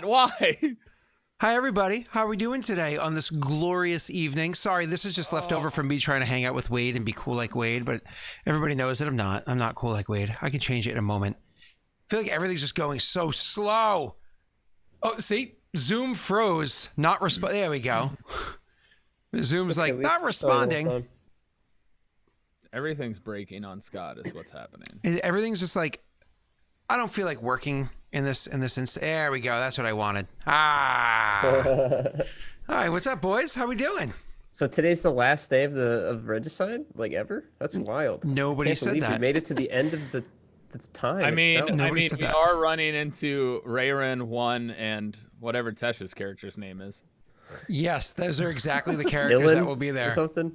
Why? Hi, everybody. How are we doing today on this glorious evening? Sorry, this is just left over from me trying to hang out with Wade and be cool like Wade, but everybody knows that I'm not. I'm not cool like Wade. I can change it in a moment. I feel like everything's just going so slow. Oh, see? Zoom froze. Not respond. There we go. Zoom's like, not responding. Everything's breaking on Scott is what's happening. Everything's just like, I don't feel like working in this instance. There we go. That's what I wanted. All right, what's up, boys? How we doing? So today's the last day of Regicide, like ever? That's wild. Nobody said that. We made it to the end of the time. I mean, we that. are running into Rayron 1 and whatever Tesh's character's name is. Yes, those are exactly the characters that will be there. Or something.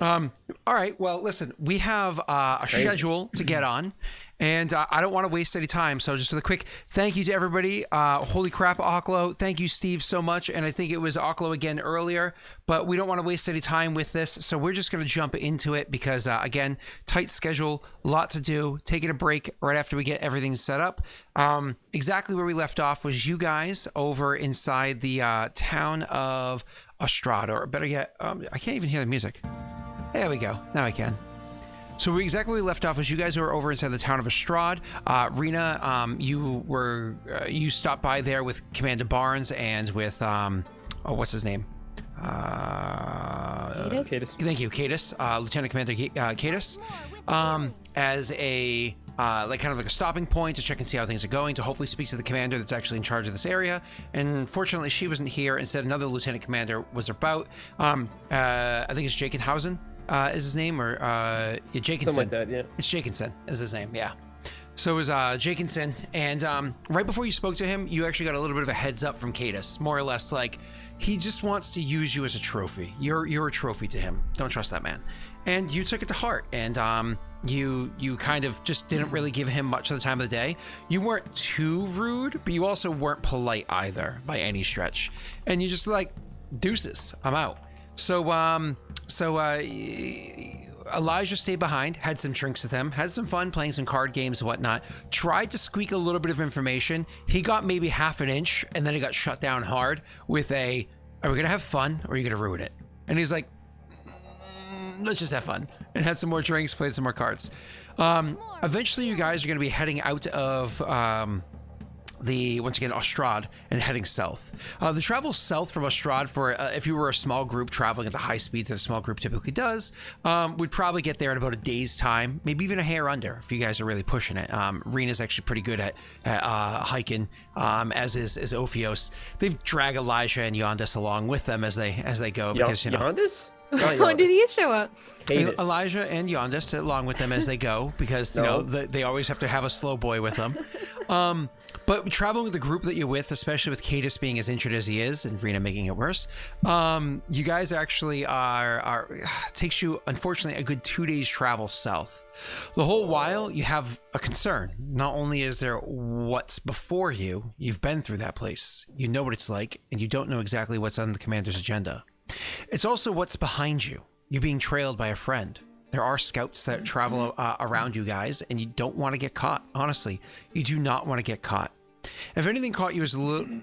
All right. Well, listen, we have a schedule to get on, and I don't want to waste any time. So just with a quick thank you to everybody. Holy crap, Oklo. Thank you, Steve, so much. And I think it was Oklo again earlier, but we don't want to waste any time with this. So we're just going to jump into it because, again, tight schedule, lot to do, taking a break right after we get everything set up. Exactly where we left off was you guys over inside the town of Ostrad, or better yet, I can't even hear the music. There we go. Now I can. So exactly where we left off was you guys were over inside the town of Ostrad. Rena, you stopped by there with Commander Barnes and with what's his name? Cadis? Thank you, Cadis, Lieutenant Commander Cadis, as a like kind of like a stopping point to check and see how things are going, to hopefully speak to the commander that's actually in charge of this area. And fortunately, she wasn't here. Instead, another lieutenant commander was about. I think it's Jakenhausen is his name, or Jakinson. Something like that, yeah. It's Jakinson is his name, yeah. So it was Jakinson, and right before you spoke to him, you actually got a little bit of a heads up from Cadis, more or less like he just wants to use you as a trophy. You're a trophy to him. Don't trust that man. And you took it to heart, and you kind of just didn't really give him much of the time of the day. You weren't too rude, but you also weren't polite either by any stretch. And you just like, deuces, I'm out. So Elijah stayed behind, had some drinks with him, had some fun playing some card games and whatnot, tried to squeak a little bit of information. He got maybe half an inch, and then he got shut down hard with are we going to have fun or are you going to ruin it? And he's like, let's just have fun, and had some more drinks, played some more cards. Eventually you guys are going to be heading out of once again, Ostrad, and heading south. The travel south from Ostrad for if you were a small group traveling at the high speeds that a small group typically does, would probably get there in about a day's time, maybe even a hair under if you guys are really pushing it. Rena's actually pretty good at hiking, as is Ophios. They've dragged Elijah and Yondas along with them as they go because Yondas? When did he show up? Cadis. Elijah and Yondas along with them as they go because you know they always have to have a slow boy with them. But traveling with the group that you're with, especially with Cadis being as injured as he is and Rena making it worse, you guys actually takes you, unfortunately, a good 2 days travel south. The whole while you have a concern. Not only is there what's before you, you've been through that place, you know what it's like, and you don't know exactly what's on the commander's agenda. It's also what's behind you. You're being trailed by a friend. There are scouts that travel around you guys, and you don't want to get caught. Honestly, you do not want to get caught. If anything caught you as a little...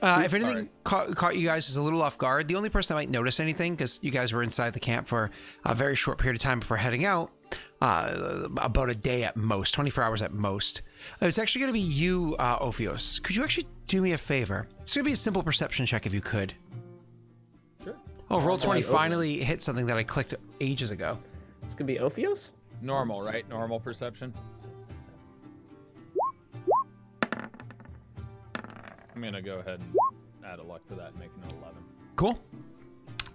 if anything caught you guys as a little off guard, the only person that might notice anything, because you guys were inside the camp for a very short period of time before heading out, about a day at most, 24 hours at most, it's actually going to be you, Ophios. Could you actually do me a favor? It's going to be a simple perception check if you could. Sure. Oh, Roll20 finally hit something that I clicked ages ago. It's going to be Ophios? Normal, right? Normal perception. I'm going to go ahead and add a luck to that and make it an 11. Cool.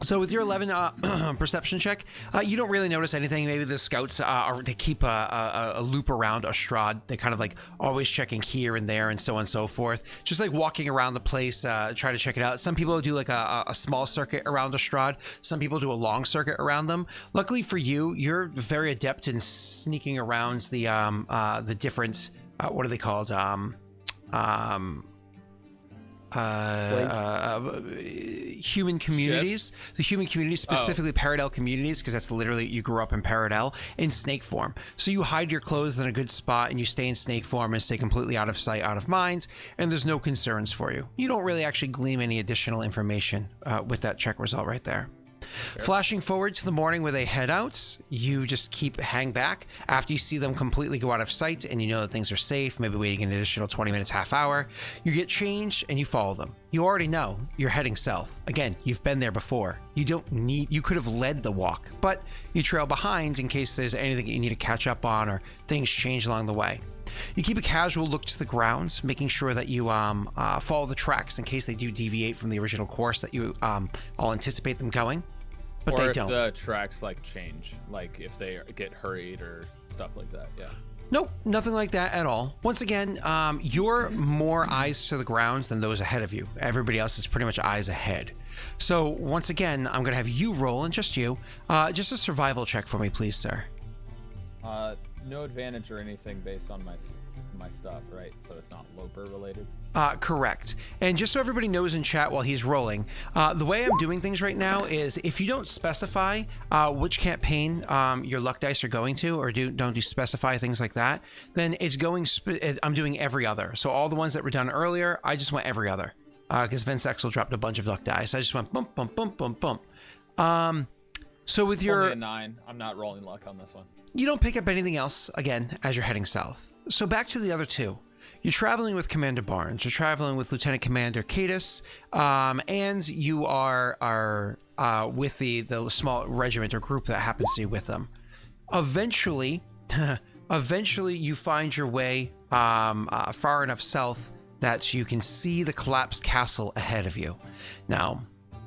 So with your 11 perception check, you don't really notice anything. Maybe the scouts they keep a loop around Ostrad. They kind of like always checking here and there and so on and so forth. Just like walking around the place, try to check it out. Some people do like a small circuit around Ostrad. Some people do a long circuit around them. Luckily for you, you're very adept in sneaking around the different what are they called? human communities, the human communities, specifically Paradel communities, because that's literally, you grew up in Paradel, in snake form. So you hide your clothes in a good spot and you stay in snake form and stay completely out of sight, out of mind, and there's no concerns for you. You don't really actually glean any additional information with that check result right there. Sure. Flashing forward to the morning where they head out, you just hang back after you see them completely go out of sight and you know that things are safe, maybe waiting an additional 20 minutes, half hour. You get changed and you follow them. You already know you're heading south. Again, you've been there before. You could have led the walk, but you trail behind in case there's anything you need to catch up on or things change along the way. You keep a casual look to the grounds, making sure that you follow the tracks in case they do deviate from the original course that you all anticipate them going. But or they if don't. The tracks change, if they get hurried or stuff like that. Yeah. Nope, nothing like that at all. Once again, you're more eyes to the grounds than those ahead of you. Everybody else is pretty much eyes ahead. So once again, I'm going to have you roll, and just you, just a survival check for me, please, sir. No advantage or anything based on my stuff, right? So it's not Loper related? Correct. And just so everybody knows in chat while he's rolling, the way I'm doing things right now is if you don't specify which campaign your luck dice are going to, or don't specify things like that, then it's going, I'm doing every other. So all the ones that were done earlier, I just went every other. Because Vince Axel dropped a bunch of luck dice. I just went bump, bump, bump, bump, bump. So with your... Only a 9. I'm not rolling luck on this one. You don't pick up anything else, again, as you're heading south. So back to the other two. You're traveling with Commander Barnes. You're traveling with Lieutenant Commander Cadis, and you are with the small regiment or group that happens to be with them. Eventually, you find your way far enough south that you can see the collapsed castle ahead of you. Now,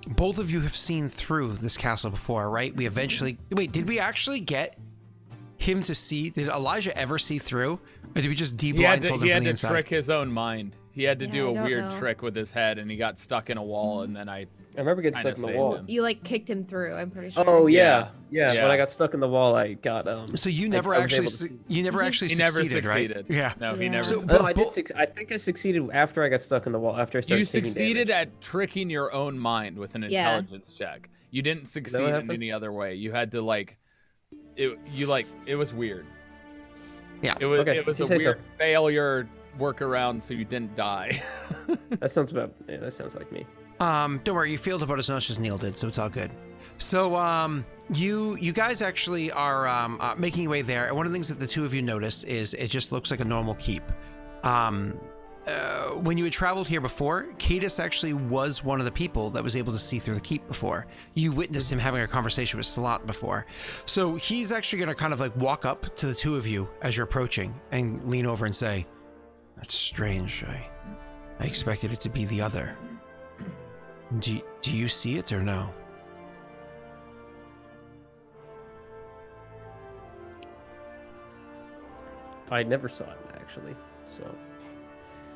both of you have seen through this castle before, right? Wait, did we actually get him to see? Did Elijah ever see through? Or did we just de-blindfold him from the inside? He had to trick his own mind. He had to do a weird trick with his head, and he got stuck in a wall, and then I remember getting stuck in the wall. You kicked him through, I'm pretty sure. Oh yeah. When I got stuck in the wall, I got So you never actually succeeded, right? Yeah. No, he never. I did. I think I succeeded after I got stuck in the wall. After I started. You succeeded at tricking your own mind with an intelligence check. You didn't succeed in any other way. You had to it was weirred. Yeah. It was a weird failure workaround so you didn't die. That sounds like me. Don't worry, you failed about as much as Neil did, so it's all good. So you guys actually are making your way there, and one of the things that the two of you notice is it just looks like a normal keep. When you had traveled here before, Cadis actually was one of the people that was able to see through the keep before. You witnessed him having a conversation with Salat before. So he's actually going to kind of walk up to the two of you as you're approaching and lean over and say, "That's strange. I expected it to be the other. Do you see it or no?" I never saw it, actually, so...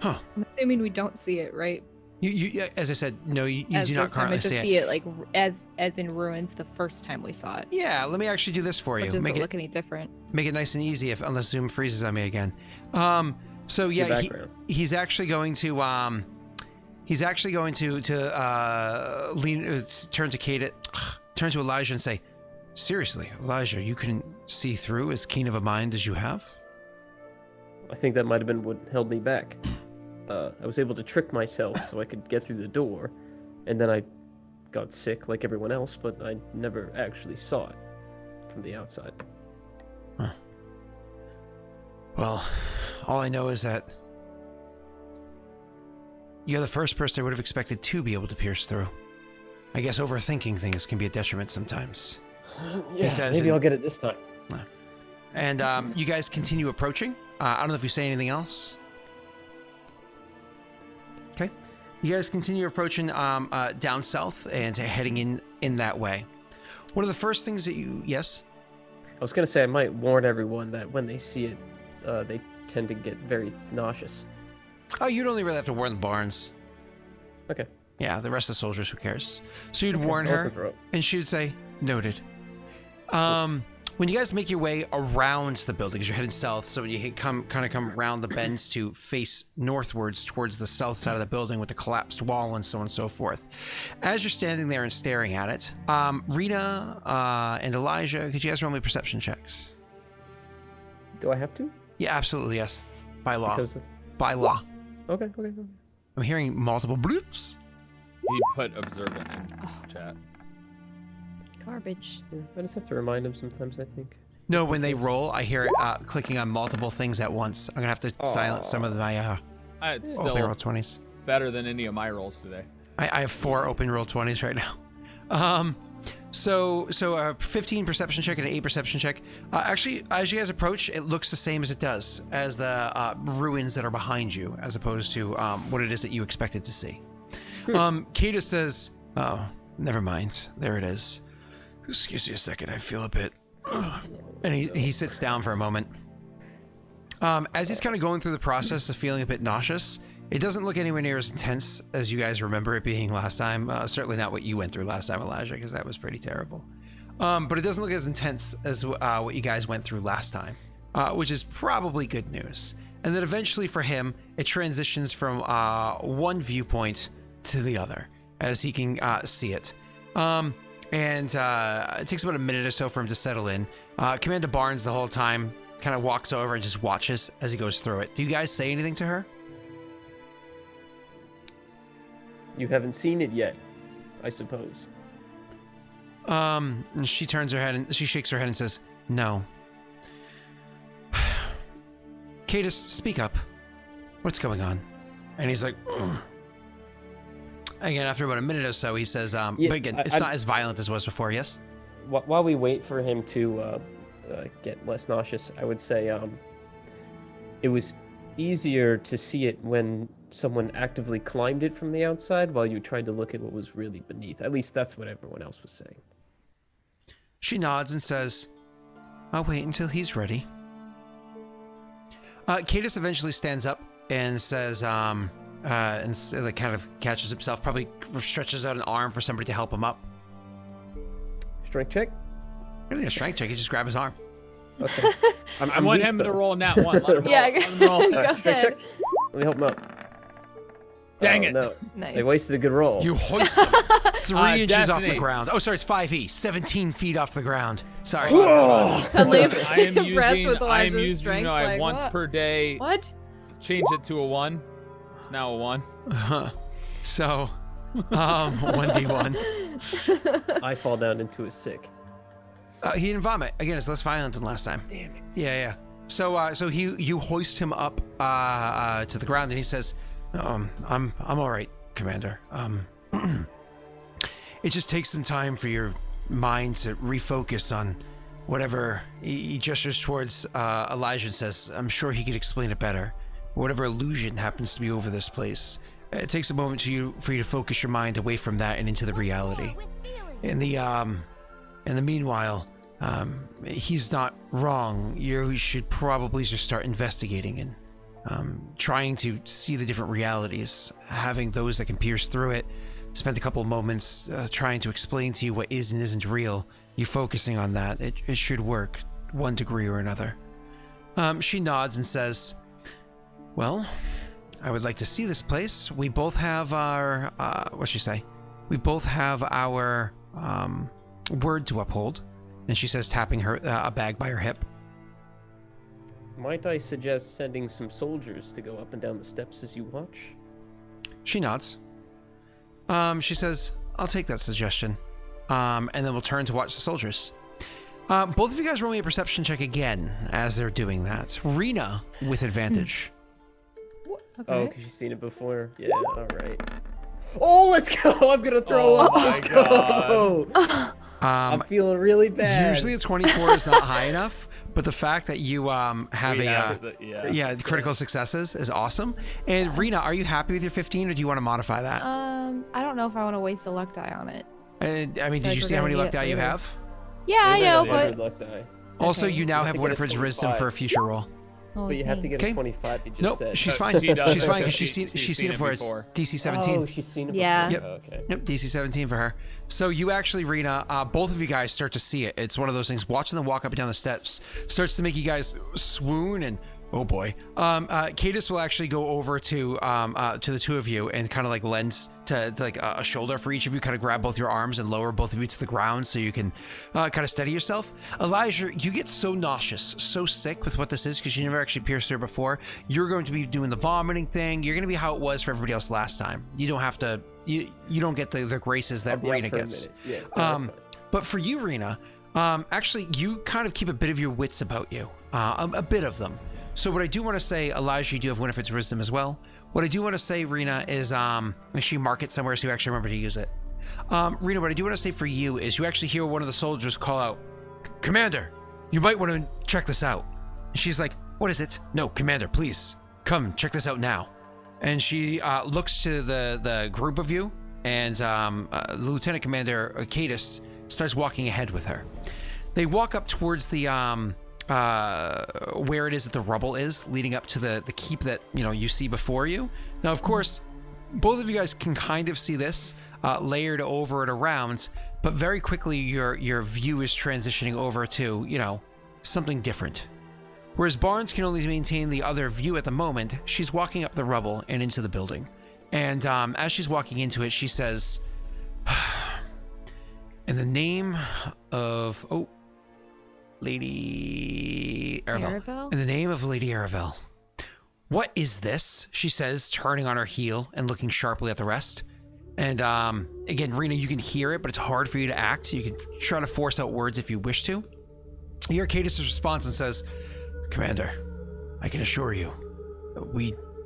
Huh. I'm assuming we don't see it, right? You as I said, no, you do not currently see it. As in ruins the first time we saw it. Yeah, let me actually do this for you. Does it look any different? Make it nice and easy unless Zoom freezes on me again. So yeah, he's actually going to turn to Elijah and say, "Seriously, Elijah, you can see through as keen of a mind as you have?" I think that might have been what held me back. I was able to trick myself so I could get through the door, and then I got sick like everyone else, but I never actually saw it from the outside. Huh. Well, all I know is that you're the first person I would have expected to be able to pierce through. I guess overthinking things can be a detriment sometimes. Maybe I'll get it this time. And you guys continue approaching. I don't know if you say anything else. Okay. You guys continue approaching down south and heading in that way. One of the first things that Yes? I was going to say I might warn everyone that when they see it, they tend to get very nauseous. Oh, you'd only really have to warn the Barnes. Okay. Yeah, the rest of the soldiers, who cares? So you'd warn her, and she would say, "Noted." when you guys make your way around the building, because you're heading south, so when you come around the bends to face northwards towards the south side of the building with the collapsed wall and so on and so forth. As you're standing there and staring at it, Rena and Elijah, could you guys roll me perception checks? Do I have to? Yeah, absolutely, yes. By law. By What? law. Okay. I'm hearing multiple bloops. He put observant in chat. Garbage. Yeah, I just have to remind him sometimes, I think. No, when they roll, I hear it clicking on multiple things at once. I'm going to have to silence some of my It's open roll still 20s. better than any of my rolls today. I have 4 open roll 20s right now. So a 15 perception check and an 8 perception check. Actually, as you guys approach, it looks the same as it does as the ruins that are behind you, as opposed to what it is that you expected to see. Kata says, "Oh, never mind. There it is. Excuse me a second. I feel a bit." And he sits down for a moment. As he's kind of going through the process of feeling a bit nauseous, it doesn't look anywhere near as intense as you guys remember it being last time. Certainly not what you went through last time, Elijah, because that was pretty terrible. But it doesn't look as intense as what you guys went through last time, which is probably good news. And then eventually for him, it transitions from one viewpoint to the other as he can see it. And it takes about a minute or so for him to settle in. Commander Barnes the whole time kind of walks over and just watches as he goes through it. Do you guys say anything to her? You haven't seen it yet, I suppose. And she turns her head and she shakes her head and says, "No." Cadus, speak up. What's going on? And he's like, "Ugh." Again, after about a minute or so, he says, but again, it's not as violent as it was before, yes? While we wait for him to get less nauseous, I would say it was easier to see it when someone actively climbed it from the outside while you tried to look at what was really beneath. At least that's what everyone else was saying. She nods and says, "I'll wait until he's ready." Cadus eventually stands up and says, and like kind of catches himself, probably stretches out an arm for somebody to help him up. Strength check? Really a strength check, you just grab his arm. Okay. I want him to roll nat 1. Let him roll. Yeah, Let him roll. go ahead. Let me help him up. Dang it. No. Nice. They wasted a good roll. You hoist him 3 inches off the Destiny. ground. Oh, sorry, it's 5e, 17 feet off the ground. Sorry. Suddenly I am impressed with I am Elijah's using, strength. I Like, once what? per day What? change it to a 1. It's now a 1. So, 1d1. I fall down into a sick. He didn't vomit. Again, it's less violent than last time. Damn it. Yeah. So you hoist him up to the ground, and he says, I'm all right, Commander. It just takes some time for your mind to refocus on whatever." He gestures towards Elijah and says, "I'm sure he could explain it better. Whatever illusion happens to be over this place, it takes a moment for you to focus your mind away from that and into the reality. In the meanwhile, he's not wrong. You should probably just start investigating and trying to see the different realities, having those that can pierce through it. Spent a couple of moments trying to explain to you what is and isn't real. You focusing on that, it should work, one degree or another." She nods and says, "Well, I would like to see this place. We both have our, what'd she say? We both have our word to uphold." And she says, tapping her a bag by her hip. Might I suggest sending some soldiers to go up and down the steps as you watch? She nods. She says, "I'll take that suggestion." And then we'll turn to watch the soldiers. Both of you guys roll me a perception check again as they're doing that. Rena with advantage. Oh, Okay. because you've seen it before? Yeah, alright. Oh, let's go! I'm gonna throw up! my Let's go! I'm feeling really bad. Usually a 24 is not high enough, but the fact that you have We a have it, yeah. critical successes is awesome. And Rena, are you happy with your 15, or do you want to modify that? I don't know if I want to waste a luck die on it. I mean, did you we're see how gonna many need luck it die you later. have? Yeah, I know, Good but luck die. Also, Okay. you now I have think it's Winifred's wisdom 25. for a future roll. But you have to get a 25. You just said. She's fine. She does. She's fine because she's seen it before. before. It's DC 17. Oh, she's seen it before. Yeah. Yep. Oh, okay. Yep, DC 17 for her. So you actually, Rena, both of you guys start to see it. It's one of those things. Watching them walk up and down the steps starts to make you guys swoon and. Oh boy. Cadis will actually go over to the two of you and kind of like lend to like a shoulder for each of you, kind of grab both your arms and lower both of you to the ground so you can kind of steady yourself. Elijah, you get so nauseous, so sick with what this is because you never actually pierced her before. You're going to be doing the vomiting thing. You're going to be how it was for everybody else last time. You don't have to. You don't get the graces that Rena gets. Yeah, that's fine. But for you, Rena, actually, you kind of keep a bit of your wits about you, a bit of them. So what I do want to say, Elijah, you do have Winifred's wisdom as well. What I do want to say, Rena, is make sure you mark it somewhere so you actually remember to use it. Rena, what I do want to say for you is you actually hear one of the soldiers call out, Commander, you might want to check this out. And she's like, what is it? No, Commander, please, come check this out now. And she looks to the group of you, and the Lieutenant Commander, Cadis, starts walking ahead with her. They walk up towards the where it is that the rubble is, leading up to the keep that you see before you. Now, of course, both of you guys can kind of see this layered over and around, but very quickly your view is transitioning over to something different. Whereas Barnes can only maintain the other view at the moment, she's walking up the rubble and into the building. And as she's walking into it, she says, in the name of Lady Aravel. In the name of Lady Aravel. What is this? She says, turning on her heel and looking sharply at the rest. And again, Rena, you can hear it, but it's hard for you to act. You can try to force out words if you wish to. You hear Cadis' response and says, Commander, I can assure you,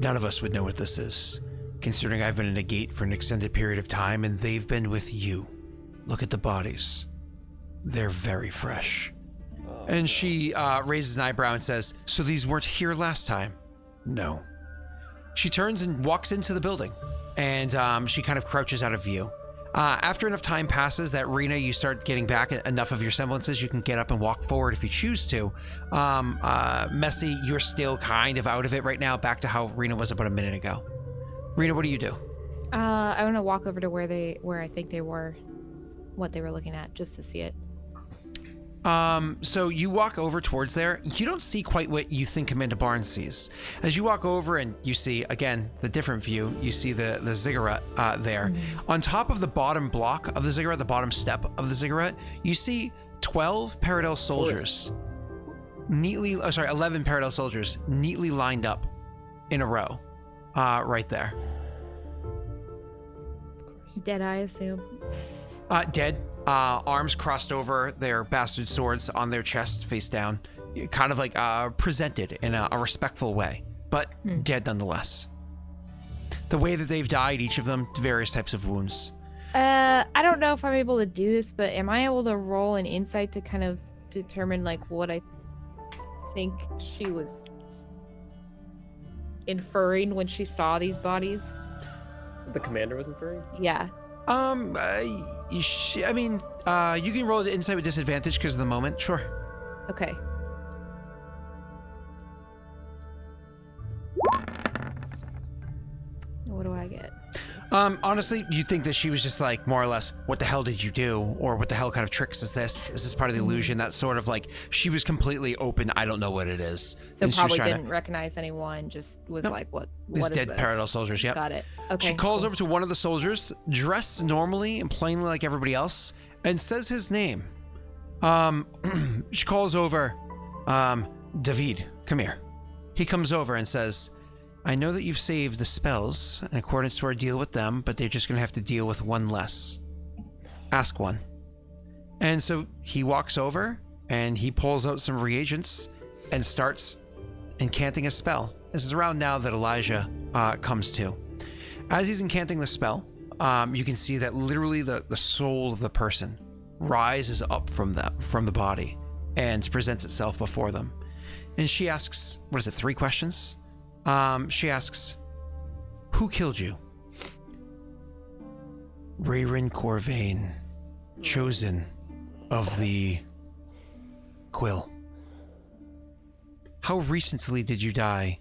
none of us would know what this is, considering I've been in a gate for an extended period of time and they've been with you. Look at the bodies. They're very fresh. And she raises an eyebrow and says, so these weren't here last time? No. She turns and walks into the building, and she kind of crouches out of view. After enough time passes that, Rena, you start getting back enough of your semblances, you can get up and walk forward if you choose to. Messy, you're still kind of out of it right now, back to how Rena was about a minute ago. Rena, what do you do? I want to walk over to where I think they were, what they were looking at, just to see it. So you walk over towards there. You don't see quite what you think Commander Barnes sees. As you walk over and you see, again, the different view, you see the ziggurat there. Mm-hmm. On top of the bottom block of the ziggurat, the bottom step of the ziggurat, you see 12 Paradel soldiers. 11 Paradel soldiers neatly lined up in a row right there. Dead, I assume. Dead. Arms crossed over their bastard swords on their chest, face down, kind of like presented in a respectful way, but dead nonetheless. The way that they've died, each of them, various types of wounds. I don't know if I'm able to do this, but am I able to roll an insight to kind of determine like what I think she was inferring when she saw these bodies? The commander was inferring? Yeah. You can roll the insight with disadvantage because of the moment. Sure. Okay. What do I get? Honestly, you think that she was just like, more or less, what the hell did you do? Or what the hell kind of tricks is this? Is this part of the illusion? That sort of like, she was completely open. I don't know what it is. So probably didn't recognize anyone, just was like, what these is dead this? Paradel soldiers, yep. Got it. Okay. She calls over to one of the soldiers, dressed normally and plainly like everybody else, and says his name. She calls over, David, come here. He comes over and says, I know that you've saved the spells in accordance to our deal with them, but they're just going to have to deal with one less. Ask one. And so he walks over and he pulls out some reagents and starts incanting a spell. This is around now that Elijah comes to. As he's incanting the spell, you can see that literally the soul of the person rises up from the body and presents itself before them. And she asks, 3 questions? She asks, who killed you? Rayrin Corvain, chosen of the Quill. How recently did you die?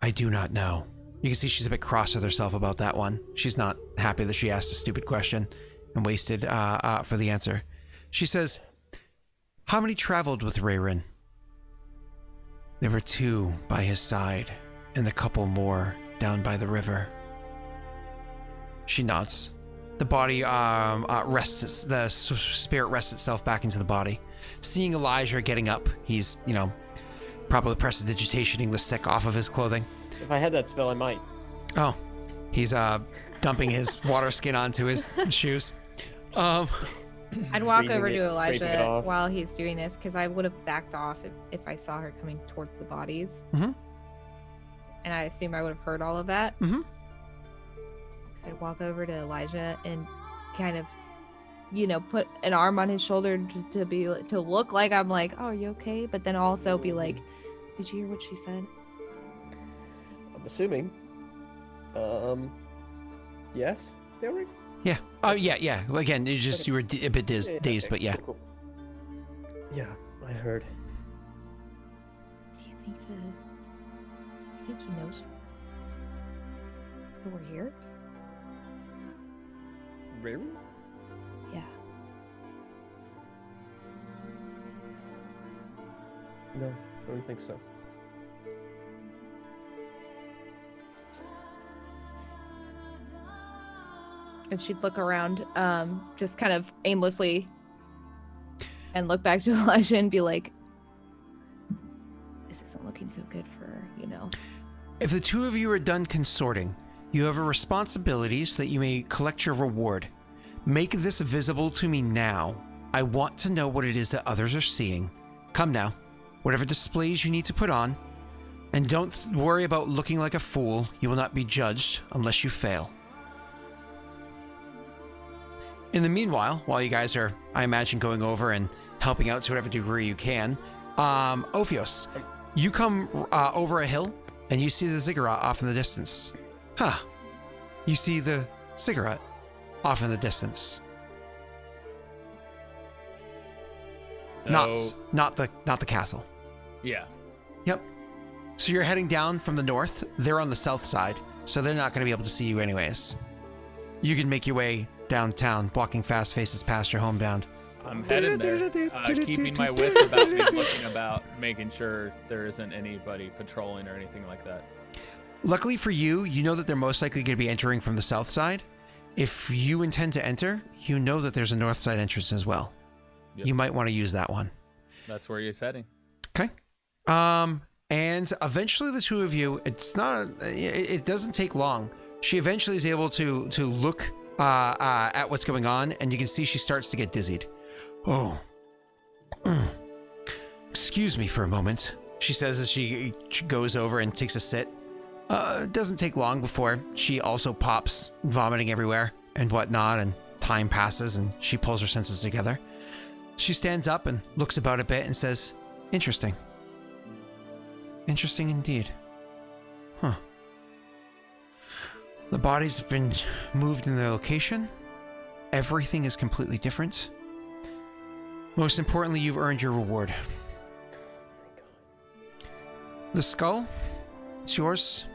I do not know. You can see she's a bit cross with herself about that one. She's not happy that she asked a stupid question and wasted for the answer. She says, how many traveled with Rayrin? There were 2 by his side, and a couple more down by the river. She nods. The body rests, the spirit rests itself back into the body. Seeing Elijah getting up, he's, probably prestidigitationing the sick off of his clothing. If I had that spell, I might. Oh, he's dumping his water skin onto his shoes. I'd walk over to Elijah while he's doing this, because I would have backed off if I saw her coming towards the bodies. Mm-hmm. And I assume I would have heard all of that. Mm-hmm. So I'd walk over to Elijah and kind of, put an arm on his shoulder to look like I'm like, oh, are you okay? But then also be like, did you hear what she said? I'm assuming. Yes, Daelric? Yeah. Oh, yeah. Well, again, you were a bit dazed, but yeah. Cool. Yeah, I heard. Do you think he knows that we're here? Really? Yeah. No, I don't think so. And she'd look around, just kind of aimlessly, and look back to Elijah and be like, this isn't looking so good for, If the 2 of you are done consorting, you have a responsibility so that you may collect your reward. Make this visible to me now. I want to know what it is that others are seeing. Come now, whatever displays you need to put on. And don't worry about looking like a fool. You will not be judged unless you fail. In the meanwhile, while you guys are, I imagine, going over and helping out to whatever degree you can, Ophios, you come over a hill and you see the ziggurat off in the distance. Huh. You see the ziggurat off in the distance. So, Not the castle. Yeah. Yep. So you're heading down from the north. They're on the south side, so they're not going to be able to see you anyways. You can make your way downtown, walking fast faces past your homebound. I'm headed there, keeping my wits about me, looking about, making sure there isn't anybody patrolling or anything like that. Luckily for you, you know that they're most likely going to be entering from the south side. If you intend to enter, you know that there's a north side entrance as well. Yep. You might want to use that one. That's where you're heading. Okay. And eventually the 2 of you, it doesn't take long. She eventually is able to look at what's going on, and you can see she starts to get dizzied. Oh. Excuse me for a moment, she says as she goes over and takes a sit. It doesn't take long before she also pops, vomiting everywhere and whatnot, and time passes and she pulls her senses together. She stands up and looks about a bit and says, interesting. Interesting indeed. Huh. The bodies have been moved in their location. Everything is completely different. Most importantly, you've earned your reward. The skull, it's yours,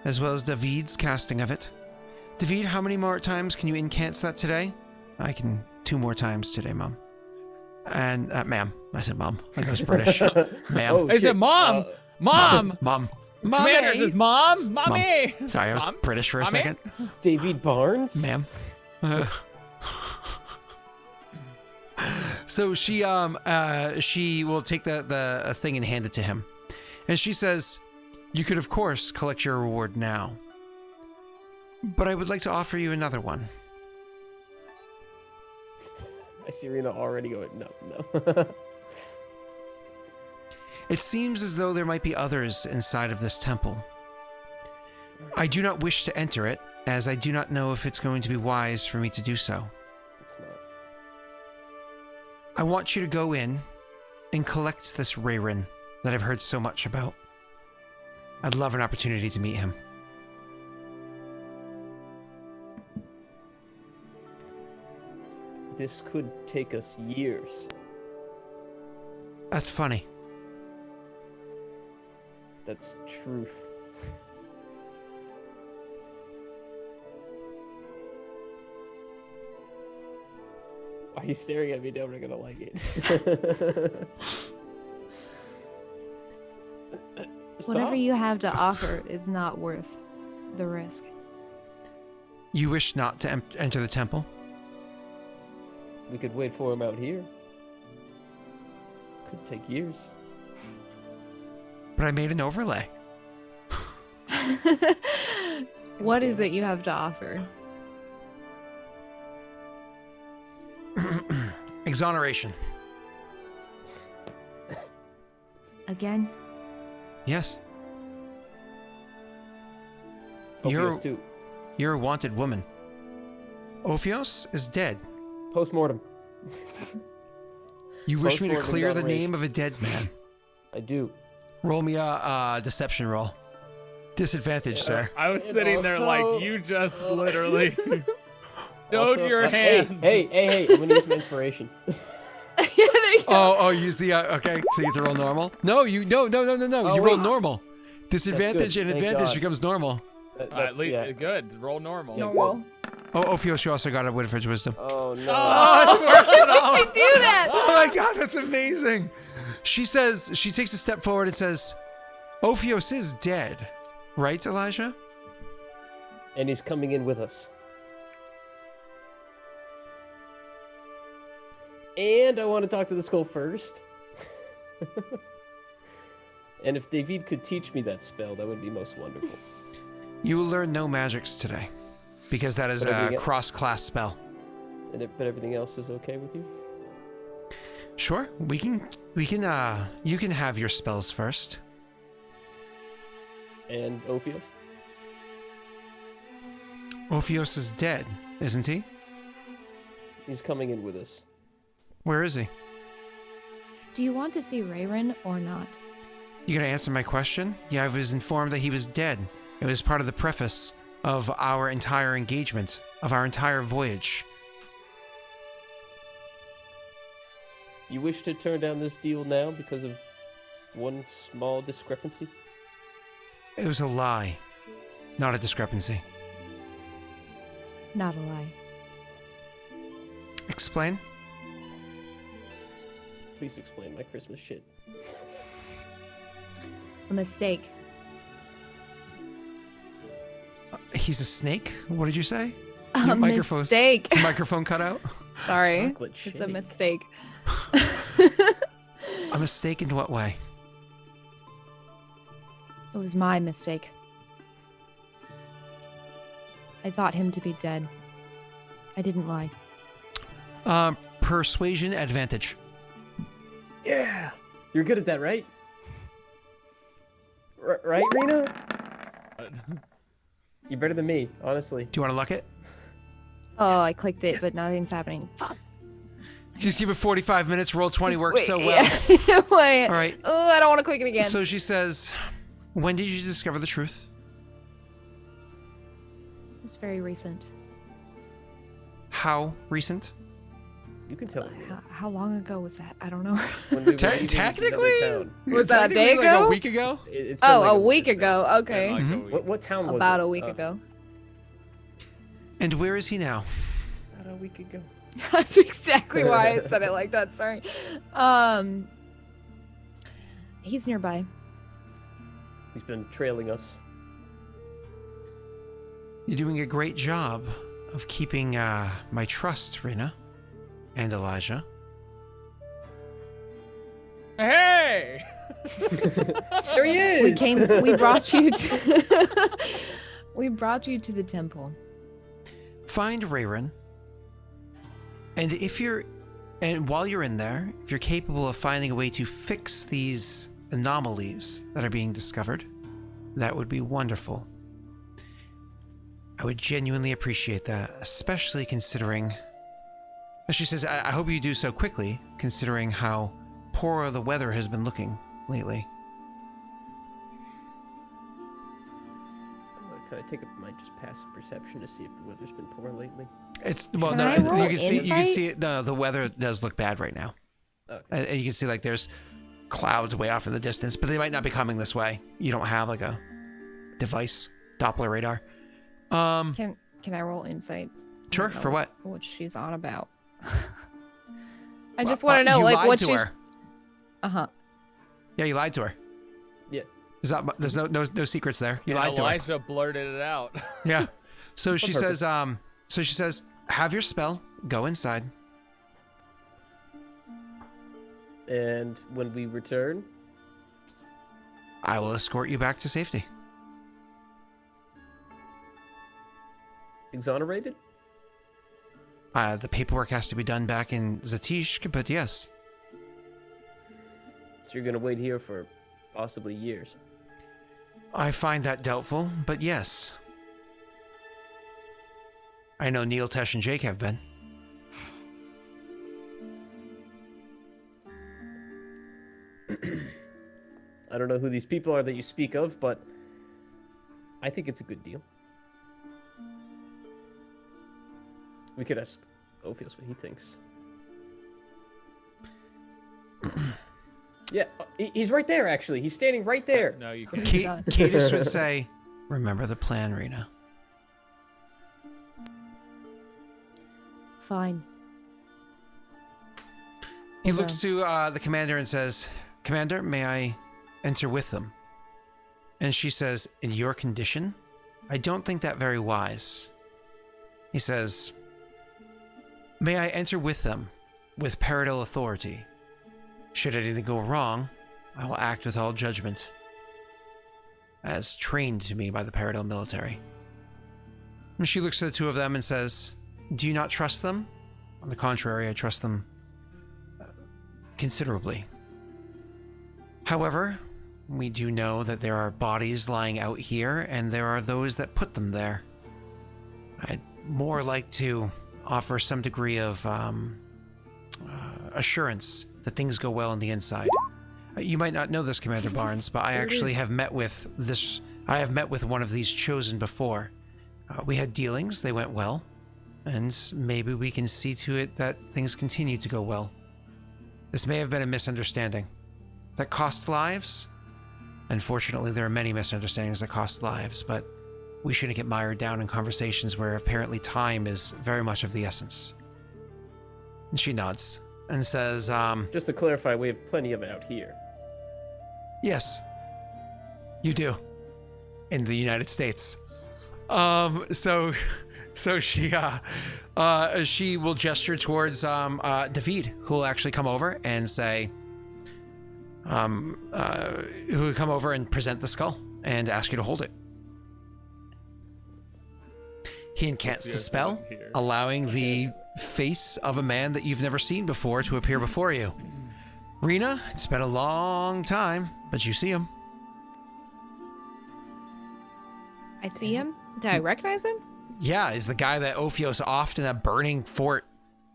as well as David's casting of it. David, how many more times can you incance that today? I can 2 more times today, Mom. And, ma'am. I said Mom. Like I was British. Ma'am. Oh, I said Mom! Mom! Mom. Commander says Mom! Mommy! Mom. Sorry, I was British for a second. David Barnes? Ma'am. So she will take the thing and hand it to him. And she says, you could, of course, collect your reward now. But I would like to offer you another one. I see Rena already going, no. It seems as though there might be others inside of this temple. I do not wish to enter it, as I do not know if it's going to be wise for me to do so. It's not. I want you to go in and collect this Rayrin that I've heard so much about. I'd love an opportunity to meet him. This could take us years. That's funny. That's truth. Why are you staring at me? Now we're gonna like it. Whatever you have to offer is not worth the risk. You wish not to enter the temple? We could wait for him out here. Could take years. But I made an overlay. What is it you have to offer? Exoneration. Again? Yes. Ophios You're a wanted woman. Ophios is dead. Postmortem. You wish me to Postmortem clear the exoneration. name of a dead man. I do. Roll me a deception roll. Disadvantage, sir. I was And sitting there also- like, you just literally showed Also, your hand. Hey, I'm gonna use my inspiration. Yeah, there you go. Oh, use the okay. So you get to roll normal. No. Oh, You roll wait. normal. Disadvantage good. and Thank advantage God. becomes normal. At least, good. Roll normal. Yeah. Normal. Oh, Ophios, you also got a Winifred's wisdom. Oh no. Oh, it's worse than all. Why did you do that? Oh my God, that's amazing. She takes a step forward and says, Ophios is dead, right, Elijah? And he's coming in with us. And I want to talk to the skull first. And if David could teach me that spell, that would be most wonderful. You will learn no magics today, because that is But a everything- cross-class spell. But everything else is okay with you? Sure, you can have your spells first. And Ophios? Ophios is dead, isn't he? He's coming in with us. Where is he? Do you want to see Rayron or not? You gonna answer my question? Yeah, I was informed that he was dead. It was part of the preface of our entire engagement, of our entire voyage. You wish to turn down this deal now because of one small discrepancy? It was a lie, not a discrepancy. Not a lie. Explain? Please explain my Christmas shit. A mistake. He's a snake? What did you say? A mistake. Your microphone cut out? Sorry. Chocolate It's shake. a mistake. A mistake in what way? It was my mistake. I thought him to be dead. I didn't lie. Persuasion advantage. Yeah! You're good at that, right? Right, Rena? You're better than me, honestly. Do you want to luck it? Oh, I clicked it, but nothing's happening. Fuck. Just give it 45 minutes, roll 20, works Wait, so well. yeah. Wait. All right. Oh, I don't want to click it again. So she says, when did you discover the truth? It's very recent. How recent? You can tell me. How long ago was that? I don't know. When we were Te- leaving technically? another town. Was that a day Technically, ago? Like a week ago? It's been Oh, like a week month now. ago. Okay. Like a Mhm. week. What town was it? About a week ago. And where is he now? About a week ago. That's exactly why I said it like that. Sorry. He's nearby. He's been trailing us. You're doing a great job of keeping my trust, Rena and Elijah. Hey! There he is! We brought you to we brought you to the temple. Find Rayron, and while you're in there, if you're capable of finding a way to fix these anomalies that are being discovered, that would be wonderful. I would genuinely appreciate that, especially considering, as she says, I hope you do so quickly, considering how poor the weather has been looking lately. Can I take up my just passive perception to see if the weather's been poor lately? It's well, Can no, I roll you can see insight? the weather does look bad right now. Okay. And you can see like there's clouds way off in the distance, but they might not be coming this way. You don't have like a device, Doppler radar. Can I roll insight? Sure. For what? What she's on about. I just want to know, like, what she's. Uh-huh. Yeah, you lied to her. Yeah. There's no secrets there. You lied to her. Elijah blurted it out. Yeah. So she says, have your spell, go inside. And when we return, I will escort you back to safety. Exonerated? The paperwork has to be done back in Zatishk, but yes. So you're gonna wait here for possibly years. I find that doubtful, but yes. I know Neil, Tesh, and Jake have been. I don't know who these people are that you speak of, but I think it's a good deal. We could ask Ophios what he thinks. Yeah, he's right there, actually. He's standing right there. No, you can't. Cadis would say, remember the plan, Rena. Fine. He looks to the commander and says, Commander, may I enter with them? And she says, in your condition? I don't think that very wise. He says, may I enter with them, with Paradil authority? Should anything go wrong, I will act with all judgment, as trained to me by the Paradil military. And she looks at the two of them and says, do you not trust them? On the contrary, I trust them considerably. However, we do know that there are bodies lying out here, and there are those that put them there. I'd more like to offer some degree of assurance that things go well on the inside. You might not know this, Commander Barnes, but I actually have met with this. I have met with one of these chosen before. We had dealings; they went well, and maybe we can see to it that things continue to go well. This may have been a misunderstanding that cost lives. Unfortunately, there are many misunderstandings that cost lives, but we shouldn't get mired down in conversations where apparently time is very much of the essence. And she nods and says, Just to clarify, we have plenty of it out here. yes, you do. In the United States. So she will gesture towards David, who will actually come over and say, who will come over and present the skull and ask you to hold it. He incants the spell, allowing the face of a man that you've never seen before to appear before you. Rena, it's been a long time, but you see him. I see him. Do I recognize him? Yeah, he's the guy that Ophios offed in that burning fort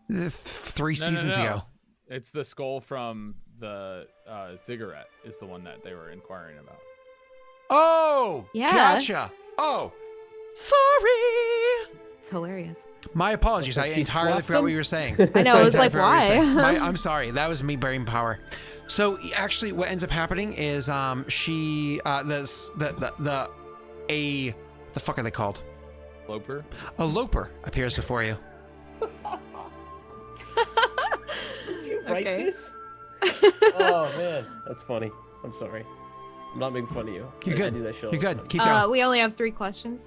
3 seasons ago. It's the skull from the cigarette is the one that they were inquiring about. Oh, yeah. Gotcha. Oh, sorry. It's hilarious. My apologies. I entirely forgot what you were saying. I know. It was like, why? I'm sorry. That was me brain power. So actually, what ends up happening is the fuck are they called? Loper? A Loper appears before you. Did you write this? Oh man, that's funny. I'm sorry. I'm not making fun of you. You're good. I do that show You're good. Keep going. We only have 3 questions.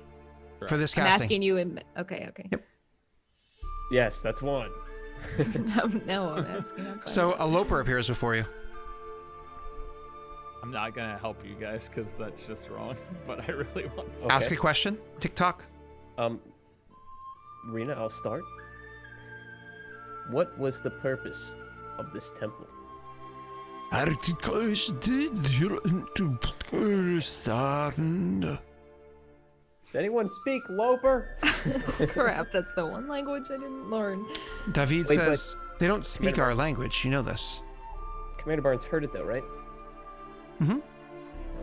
For this I'm casting. asking you. Okay. Yep. Yes, that's one. No, I'm asking. So a Loper appears before you. I'm not gonna help you guys because that's just wrong, but I really want to. Okay. Ask a question. TikTok. Rena, I'll start. What was the purpose of this temple? Does anyone speak Loper? Crap, that's the one language I didn't learn. David says they don't speak our language. You know this. Commander Barnes heard it though, right? Mm-hmm.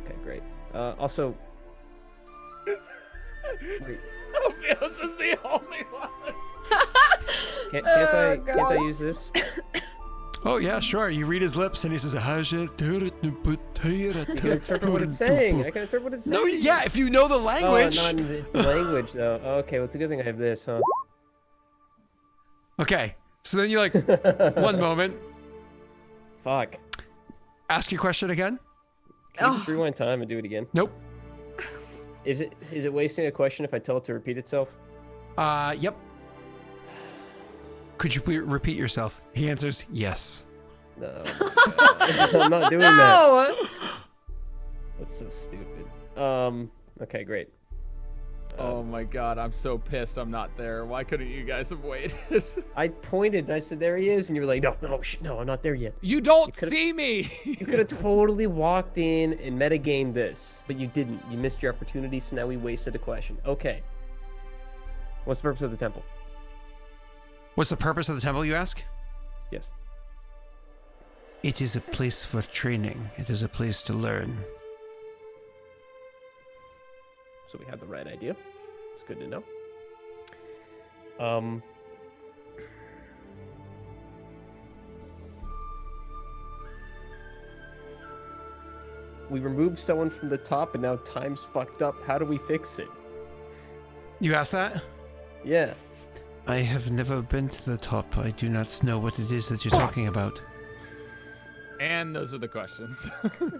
Okay, great. Also, wait, Ophios is the only one. can't I use this? Oh yeah, sure. You read his lips and he says, You can interpret what it's saying. I can interpret what it's saying. No, yeah, if you know the language. Oh, not in the language, though. Okay, well, it's a good thing I have this, huh? Okay, so then you're like, one moment. Fuck. Ask your question again? Can you just rewind time and do it again? Nope. Is it wasting a question if I tell it to repeat itself? Yep. Could you repeat yourself? He answers, yes. No. I'm not doing that. That's so stupid. Okay, great. Oh my god, I'm so pissed I'm not there. Why couldn't you guys have waited? I pointed, I said, there he is, and you were like, no, I'm not there yet. You don't see me! You could have totally walked in and metagamed this, but you didn't. You missed your opportunity, so now we wasted a question. Okay. What's the purpose of the temple? What's the purpose of the temple, you ask? Yes. It is a place for training. It is a place to learn. So we had the right idea. It's good to know. We removed someone from the top and now time's fucked up. How do we fix it? You asked that? Yeah. I have never been to the top. I do not know what it is that you're talking about. And those are the questions. God.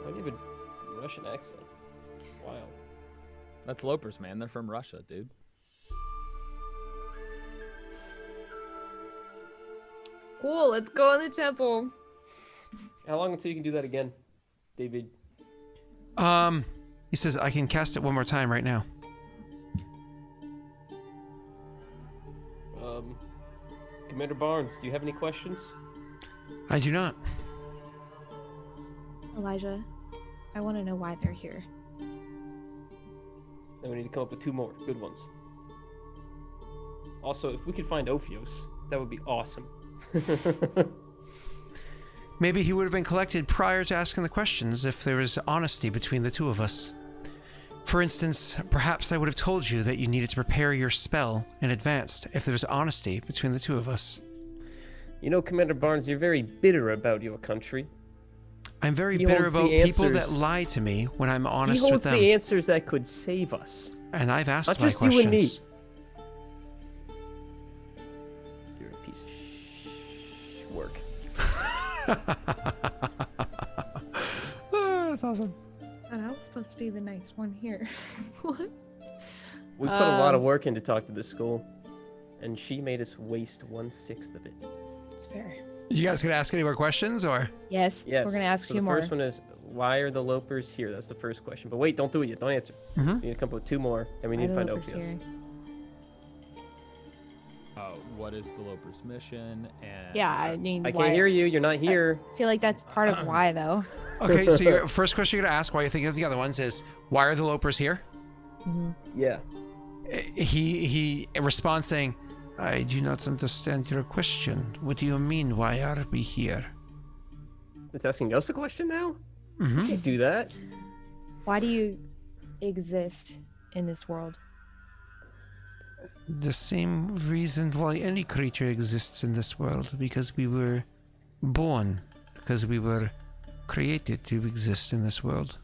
Why do you have a Russian accent? Wild. That's Lopers, man. They're from Russia, dude. Cool, let's go in the temple. How long until you can do that again, David? He says, I can cast it one more time right now. Commander Barnes, do you have any questions? I do not. Elijah, I want to know why they're here. Then we need to come up with 2 more good ones. Also, if we could find Ophios, that would be awesome. Maybe he would have been collected prior to asking the questions if there was honesty between the two of us. For instance, perhaps I would have told you that you needed to prepare your spell in advance if there was honesty between the two of us. You know, Commander Barnes, you're very bitter about your country. I'm very bitter about people that lie to me when I'm honest with them. He holds the answers that could save us. And I've asked Not my just questions. you and me. You're a piece of work. That's awesome. God, I was supposed to be the nice one here. What? We put a lot of work in to talk to this school, and she made us waste 1/6 of it. It's fair. You guys gonna ask any more questions, or? Yes, we're going to ask a few more. The first one is, why are the Lopers here? That's the first question. But wait, don't do it yet. Don't answer. We need to come up with 2 more, and we need to find Ophios. What is the Loper's mission? And Yeah, I mean, I can't hear you. You're not here. I feel like that's part of why, though. Okay, so your first question you're gonna ask while you're thinking of the other ones is, why are the Lopers here? Yeah. He responds saying, I do not understand your question. What do you mean, why are we here? It's asking us a question now? You can't do that. Why do you exist in this world? The same reason why any creature exists in this world, because we were born, because we were created to exist in this world.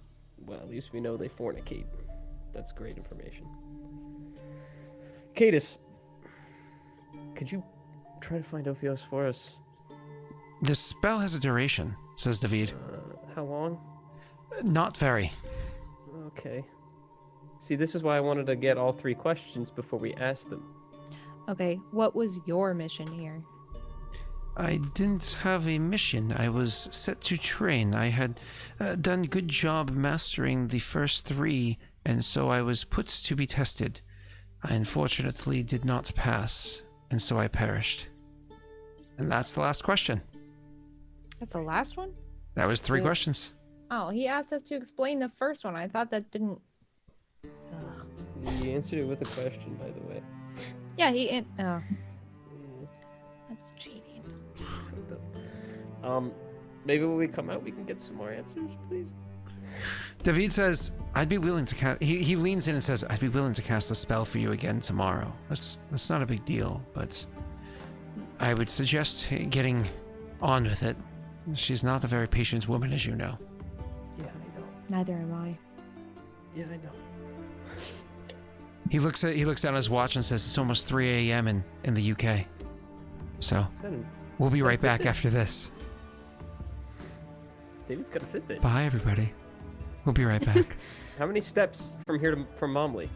Well, at least we know they fornicate. That's great information. Cadus, could you try to find Ophios for us? The spell has a duration, says David. How long? Not very. Okay. See, this is why I wanted to get all 3 questions before we asked them. Okay, what was your mission here? I didn't have a mission. I was set to train. I had done a good job mastering the first 3, and so I was put to be tested. I unfortunately did not pass, and so I perished. And that's the last question. That's the last one? That was 3 questions. Oh, he asked us to explain the first one. I thought that didn't... You answered it with a question, by the way. Yeah, oh. That's cheating. Maybe when we come out, we can get some more answers, please. David says, I'd be willing to cast... He leans in and says, I'd be willing to cast the spell for you again tomorrow. That's not a big deal, but I would suggest getting on with it. She's not a very patient woman, as you know. Yeah, I know. Neither am I. Yeah, I know. He looks down at his watch and says it's almost 3 a.m. in the UK. So we'll be right back after this. David's got a Fitbit. Bye, everybody. We'll be right back. How many steps from here from Momley?